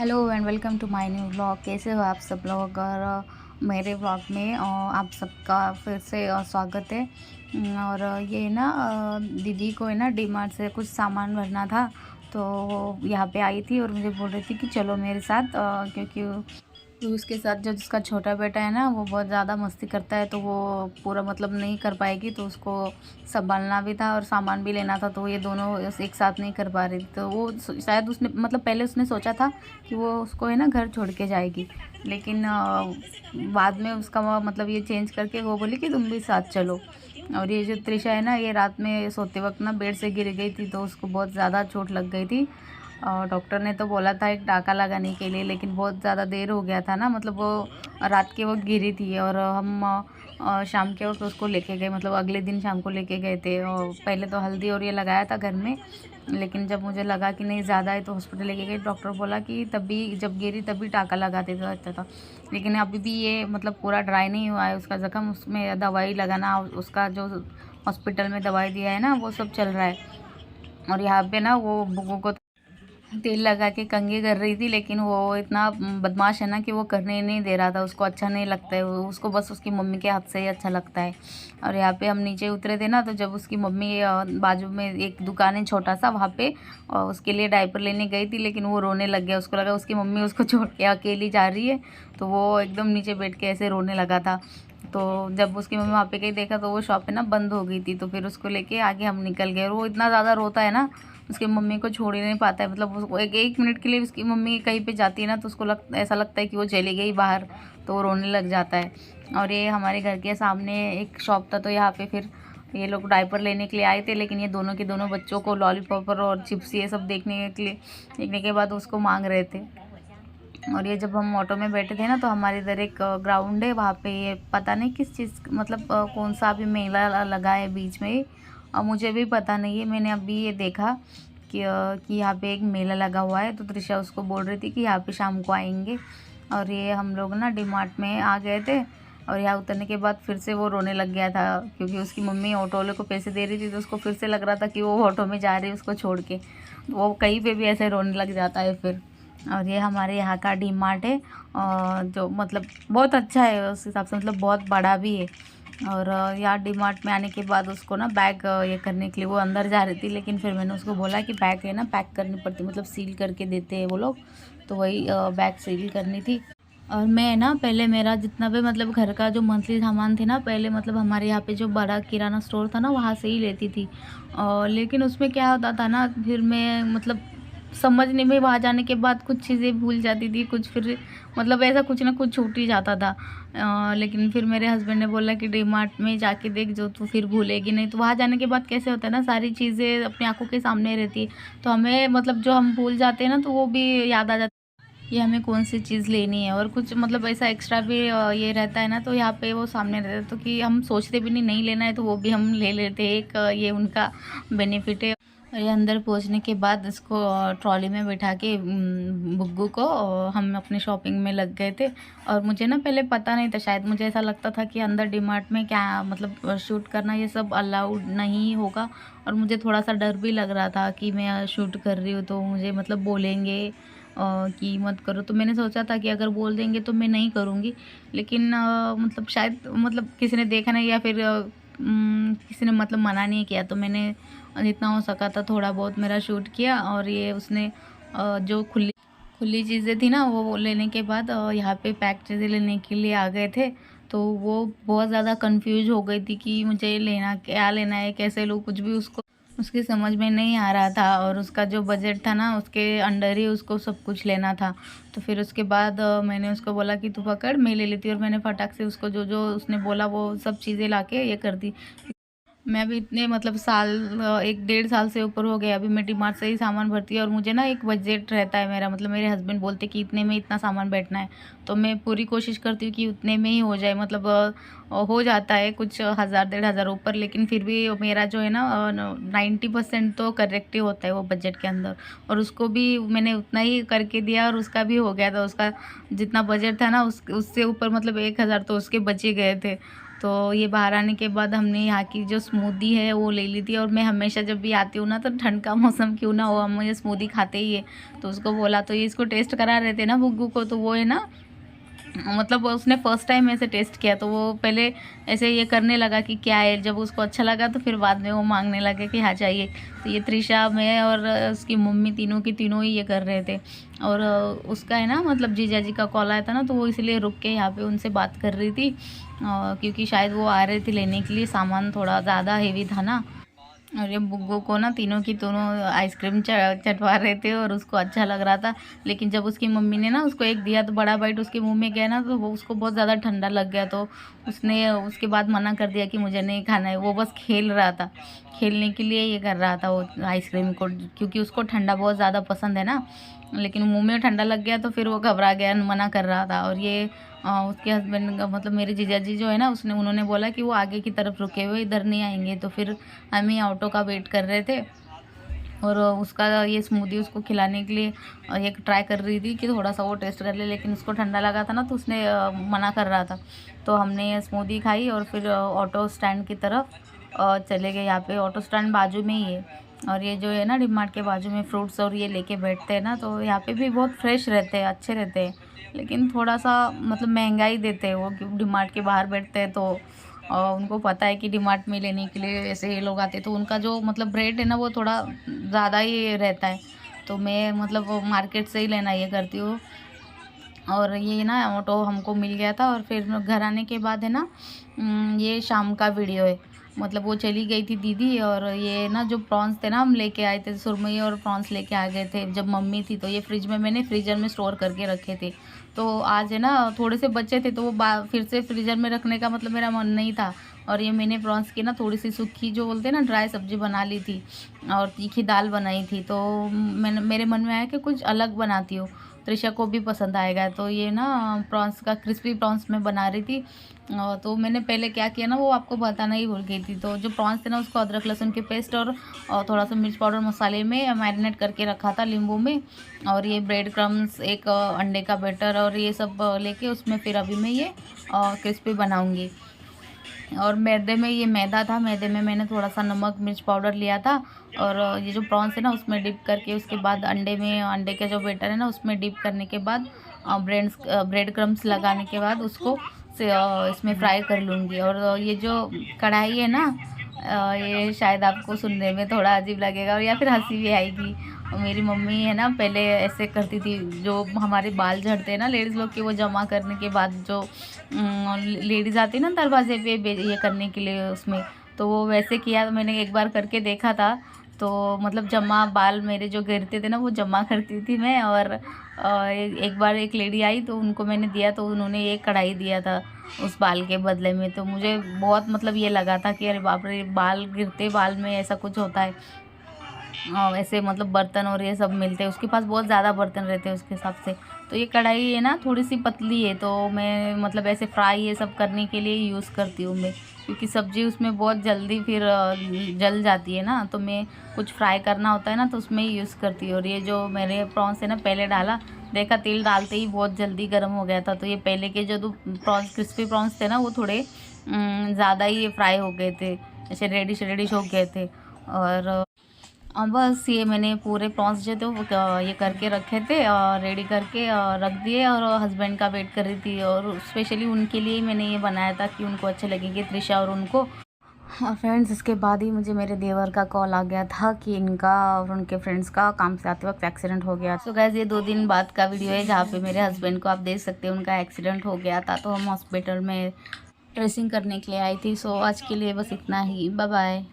Hello and welcome to my new vlog. कैसे हो आप सब लोग? और मेरे व्लॉग में आप सबका फिर से स्वागत है। और ये ना दीदी को है ना डीमार्ट से कुछ सामान भरना था, तो वो यहाँ पे आई थी और मुझे बोल रही थी कि चलो मेरे साथ, क्योंकि तो उसके साथ जो जिसका छोटा बेटा है ना वो बहुत ज़्यादा मस्ती करता है, तो वो पूरा मतलब नहीं कर पाएगी, तो उसको संभालना भी था और सामान भी लेना था, तो ये दोनों एक साथ नहीं कर पा रही थी। तो वो शायद उसने मतलब पहले उसने सोचा था कि वो उसको है ना घर छोड़ के जाएगी, लेकिन बाद में उसका मतलब ये चेंज करके वो बोली कि तुम भी साथ चलो। और ये जो त्रिशा है ना, ये रात में सोते वक्त ना बेड से गिर गई थी, तो उसको बहुत ज़्यादा चोट लग गई थी। और डॉक्टर ने तो बोला था एक टाँका लगाने के लिए, लेकिन बहुत ज़्यादा देर हो गया था ना, मतलब वो रात के वक्त गिरी थी और हम शाम के वक्त उसको लेके गए, मतलब अगले दिन शाम को लेके गए थे। और पहले तो हल्दी और ये लगाया था घर में, लेकिन जब मुझे लगा कि नहीं ज़्यादा है तो हॉस्पिटल लेके गए। डॉक्टर बोला कि तभी जब गिरी तभी टाँका लगा देता अच्छा था, लेकिन अभी भी ये मतलब पूरा ड्राई नहीं हुआ है उसका ज़ख्म, उसमें दवाई लगाना, उसका जो हॉस्पिटल में दवाई दिया है ना वो सब चल रहा है। और यहाँ पे ना वो बुग्गू को तेल लगा के कंघी कर रही थी, लेकिन वो इतना बदमाश है ना कि वो करने ही नहीं दे रहा था, उसको अच्छा नहीं लगता है, उसको बस उसकी मम्मी के हाथ से ही अच्छा लगता है। और यहाँ पे हम नीचे उतरे थे ना, तो जब उसकी मम्मी बाजू में एक दुकान है छोटा सा, वहाँ पे उसके लिए डायपर लेने गई थी, लेकिन वो रोने लग गया, उसको लगा उसकी मम्मी उसको छोड़ के अकेली जा रही है, तो वो एकदम नीचे बैठ के ऐसे रोने लगा था। तो जब उसकी मम्मी वहाँ पे गई, देखा तो वो शॉप है ना बंद हो गई थी, तो फिर उसको लेके आगे हम निकल गए। और वो इतना ज़्यादा रोता है ना, उसकी मम्मी को छोड़ ही नहीं पाता है, मतलब उसको एक मिनट के लिए उसकी मम्मी कहीं पे जाती है ना, तो उसको ऐसा लगता है कि वो चली गई बाहर, तो वो रोने लग जाता है। और ये हमारे घर के सामने एक शॉप था, तो यहाँ पे फिर ये लोग डायपर लेने के लिए आए थे, लेकिन ये दोनों के दोनों बच्चों को लॉलीपॉप और चिप्स ये सब देखने के बाद उसको मांग रहे थे। और ये जब हम ऑटो में बैठे थे ना, तो हमारे इधर एक ग्राउंड है, वहाँ पे ये पता नहीं किस चीज़ मतलब कौन सा अभी मेला लगा है बीच में ही, मुझे भी पता नहीं है। मैंने अभी ये देखा कि यहाँ पे एक मेला लगा हुआ है, तो त्रिशा उसको बोल रही थी कि यहाँ पे शाम को आएंगे। और ये हम लोग ना डीमार्ट में आ गए थे, और यहाँ उतरने के बाद फिर से वो रोने लग गया था, क्योंकि उसकी मम्मी ऑटो वाले को पैसे दे रही थी, तो उसको फिर से लग रहा था कि वो ऑटो में जा रही है उसको छोड़ के, वो कहीं पे भी ऐसे रोने लग जाता है फिर। और ये हमारे यहाँ का डी मार्ट है, जो मतलब बहुत अच्छा है उस हिसाब से, मतलब बहुत बड़ा भी है। और यहाँ डी मार्ट में आने के बाद उसको ना बैग ये करने के लिए वो अंदर जा रही थी, लेकिन फिर मैंने उसको बोला कि बैग है ना पैक करनी पड़ती, मतलब सील करके देते हैं वो लोग, तो वही बैग सील करनी थी। और मैं ना पहले मेरा जितना भी मतलब घर का जो मंथली सामान थे ना, पहले मतलब हमारे यहाँ पे जो बड़ा किराना स्टोर था ना वहाँ से ही लेती थी। और लेकिन उसमें क्या होता था ना, फिर मैं मतलब समझने में वहाँ जाने के बाद कुछ चीज़ें भूल जाती थी, कुछ फिर मतलब ऐसा कुछ ना कुछ छूट ही जाता था। लेकिन फिर मेरे हस्बैंड ने बोला कि डी मार्ट में जाके देख, जो तू फिर भूलेगी नहीं। तो वहाँ जाने के बाद कैसे होता है ना, सारी चीज़ें अपनी आंखों के सामने रहती है, तो हमें मतलब जो हम भूल जाते हैं ना, तो वो भी याद आ जाता है ये हमें कौन सी चीज़ लेनी है। और कुछ मतलब ऐसा एक्स्ट्रा भी ये रहता है ना, तो यहाँ पे वो सामने रहता है, तो कि हम सोचते भी नहीं लेना है, तो वो भी हम ले लेते हैं, एक ये उनका बेनिफिट है। और ये अंदर पहुँचने के बाद इसको ट्रॉली में बिठा के बुग्गू को हम अपने शॉपिंग में लग गए थे। और मुझे ना पहले पता नहीं था, शायद मुझे ऐसा लगता था कि अंदर डीमार्ट में क्या मतलब शूट करना ये सब अलाउड नहीं होगा, और मुझे थोड़ा सा डर भी लग रहा था कि मैं शूट कर रही हूँ तो मुझे मतलब बोलेंगे कि मत करो, तो मैंने सोचा था कि अगर बोल देंगे तो मैं नहीं करूँगी। लेकिन मतलब शायद मतलब किसी ने देखा नहीं, या फिर किसी ने मतलब मना नहीं किया, तो मैंने जितना हो सका था थोड़ा बहुत मेरा शूट किया। और ये उसने जो खुली खुली चीज़ें थी ना वो लेने के बाद यहाँ पे पैक चीज़ें लेने के लिए आ गए थे, तो वो बहुत ज़्यादा कंफ्यूज हो गई थी कि मुझे लेना क्या लेना है, कैसे लूँ, कुछ भी उसको उसकी समझ में नहीं आ रहा था। और उसका जो बजट था ना उसके अंडर ही उसको सब कुछ लेना था। तो फिर उसके बाद मैंने उसको बोला कि तू पकड़, मैं ले लेती, और मैंने फटाक से उसको जो जो उसने बोला वो सब चीज़ें लाके ये कर दी। मैं अभी इतने मतलब साल 1 डेढ़ साल से ऊपर हो गया, अभी मैं डीमार्ट से ही सामान भरती है। और मुझे ना एक बजट रहता है मेरा, मतलब मेरे हस्बैंड बोलते कि इतने में इतना सामान बैठना है, तो मैं पूरी कोशिश करती हूँ कि उतने में ही हो जाए, मतलब हो जाता है कुछ 1000 1,500 ऊपर, लेकिन फिर भी मेरा जो है ना 90% तो करेक्ट ही होता है वो बजट के अंदर। और उसको भी मैंने उतना ही करके दिया, और उसका भी हो गया था, उसका जितना बजट था ना उससे ऊपर मतलब 1,000 तो उसके बच ही गए थे। तो ये बाहर आने के बाद हमने यहाँ की जो स्मूदी है वो ले ली थी। और मैं हमेशा जब भी आती हूँ ना तो ठंड का मौसम क्यों ना हो, हम ये स्मूदी खाते ही है। तो उसको बोला, तो ये इसको टेस्ट करा रहे थे ना बुग्गू को, तो वो है ना मतलब उसने फ़र्स्ट टाइम ऐसे टेस्ट किया, तो वो पहले ऐसे ये करने लगा कि क्या है। जब उसको अच्छा लगा तो फिर बाद में वो मांगने लगे कि हाँ चाहिए। तो ये त्रिशा, मैं और उसकी मम्मी तीनों की तीनों ही ये कर रहे थे। और उसका है ना मतलब जीजा जी का कॉल आया था ना, तो वो इसलिए रुक के यहाँ पे उनसे बात कर रही थी, क्योंकि शायद वो आ रहे थे लेने के लिए, सामान थोड़ा ज़्यादा हेवी था ना। और ये बुग्गू को ना तीनों की दोनों आइसक्रीम चटवा रहे थे और उसको अच्छा लग रहा था। लेकिन जब उसकी मम्मी ने ना उसको एक दिया तो बड़ा बाइट उसके मुंह में गया ना, तो वो उसको बहुत ज़्यादा ठंडा लग गया। तो उसने उसके बाद मना कर दिया कि मुझे नहीं खाना है। वो बस खेल रहा था, खेलने के लिए ये कर रहा था वो आइसक्रीम को, क्योंकि उसको ठंडा बहुत ज़्यादा पसंद है ना। लेकिन मुंह में ठंडा लग गया तो फिर वो घबरा गया, मना कर रहा था। और ये उसके हस्बैंड का मतलब मेरे जीजा जी जो है ना, उन्होंने बोला कि वो आगे की तरफ रुके हुए, इधर नहीं आएंगे। तो फिर हम ही ऑटो का वेट कर रहे थे। और उसका ये स्मूदी उसको खिलाने के लिए एक ट्राई कर रही थी कि थोड़ा सा वो टेस्ट कर ले, लेकिन उसको ठंडा लगा था ना, तो उसने मना कर रहा था। तो हमने स्मूदी खाई और फिर ऑटो स्टैंड की तरफ चले गए। यहाँ पे ऑटो स्टैंड बाजू में ही है। और ये जो है ना डीमार्ट के बाजू में फ्रूट्स और ये लेके बैठते हैं ना, तो यहाँ पे भी बहुत फ्रेश रहते हैं, अच्छे रहते हैं। लेकिन थोड़ा सा मतलब महंगाई देते हैं वो, क्योंकि डीमार्ट के बाहर बैठते हैं तो उनको पता है कि डीमार्ट में लेने के लिए ऐसे ये लोग आते हैं, तो उनका जो मतलब रेट है ना वो थोड़ा ज़्यादा ही रहता है। तो मैं मतलब वो मार्केट से ही लेना ये करती हूँ। और ये ना ऑटो हमको मिल गया था। और फिर घर आने के बाद है ना ये शाम का वीडियो है। मतलब वो चली गई थी दीदी, और ये ना जो प्रॉन्स थे ना हम लेके आए थे, सुरमई और प्रॉन्स लेके आ गए थे जब मम्मी थी। तो ये फ्रिज में मैंने फ्रीजर में स्टोर करके रखे थे। तो आज है ना थोड़े से बचे थे, तो वो फिर से फ्रीजर में रखने का मतलब मेरा मन नहीं था। और ये मैंने प्रॉन्स की ना थोड़ी सी सूखी जो बोलते हैं ना ड्राई सब्जी बना ली थी, और तीखी दाल बनाई थी। तो मेरे मन में आया कि कुछ अलग बनाती हूँ, त्रिशा को भी पसंद आएगा। तो ये ना प्रॉन्स का क्रिस्पी प्रॉन्स में बना रही थी। तो मैंने पहले क्या किया ना वो आपको बताना ही भूल गई थी। तो जो प्रॉन्स थे ना उसको अदरक लहसुन की पेस्ट और थोड़ा सा मिर्च पाउडर मसाले में मैरिनेट करके रखा था नींबू में। और ये ब्रेड क्रम्स, एक अंडे का बैटर और ये सब लेके उसमें फिर अभी मैं ये क्रिस्पी बनाऊँगी। और मैदे में, ये मैदा था, मैदे में मैंने थोड़ा सा नमक मिर्च पाउडर लिया था। और ये जो प्रॉन्स है ना उसमें डिप करके उसके बाद अंडे में, अंडे के जो बैटर है ना उसमें डिप करने के बाद ब्रेड क्रम्स लगाने के बाद उसको इसमें फ्राई कर लूँगी। और ये जो कढ़ाई है ना ये शायद आपको सुनने में थोड़ा अजीब लगेगा और या फिर हंसी भी आएगी। और मेरी मम्मी है ना पहले ऐसे करती थी, जो हमारे बाल झड़ते हैं ना लेडीज़ लोग के, वो जमा करने के बाद जो लेडीज़ आती है ना दरवाजे पे ये करने के लिए उसमें, तो वो वैसे किया। तो मैंने एक बार करके देखा था। तो मतलब जमा बाल मेरे जो गिरते थे ना वो जमा करती थी मैं। और एक बार एक लेडी आई तो उनको मैंने दिया, तो उन्होंने एक कढ़ाई दिया था उस बाल के बदले में। तो मुझे बहुत मतलब ये लगा था कि अरे बाप रे, बाल गिरते बाल में ऐसा कुछ होता है। ऐसे मतलब बर्तन और ये सब मिलते हैं, उसके पास बहुत ज़्यादा बर्तन रहते हैं उसके हिसाब से। तो ये कढ़ाई है ना थोड़ी सी पतली है, तो मैं मतलब ऐसे फ्राई ये सब करने के लिए यूज़ करती हूँ मैं, क्योंकि सब्ज़ी उसमें बहुत जल्दी फिर जल जाती है ना। तो मैं कुछ फ्राई करना होता है ना तो उसमें ही यूज़ करती हूँ। और ये जो मैंने प्रॉन्स है ना पहले डाला, देखा तेल डालते ही बहुत जल्दी गर्म हो गया था। तो ये पहले के जो प्रॉन्स, क्रिस्पी प्रॉन्स थे ना वो थोड़े ज़्यादा ही फ्राई हो गए थे, ऐसे रेडिश रेडिश हो गए थे। और बस ये मैंने पूरे प्रॉन्स जो थे वो ये करके रखे थे और रेडी करके रख दिए। और हस्बैंड का वेट कर रही थी, और स्पेशली उनके लिए ही मैंने ये बनाया था कि उनको अच्छे लगेंगे, त्रिशा और उनको। हाँ फ्रेंड्स, इसके बाद ही मुझे मेरे देवर का कॉल आ गया था कि इनका और उनके फ्रेंड्स का काम से आते वक्त एक्सीडेंट हो गया। तो गाइस ये 2 दिन बाद का वीडियो है जहाँ पे मेरे हस्बैंड को आप देख सकते हैं उनका एक्सीडेंट हो गया था। तो हम हॉस्पिटल में ड्रेसिंग करने के लिए आई थी। सो आज के लिए बस इतना ही, बाय बाय।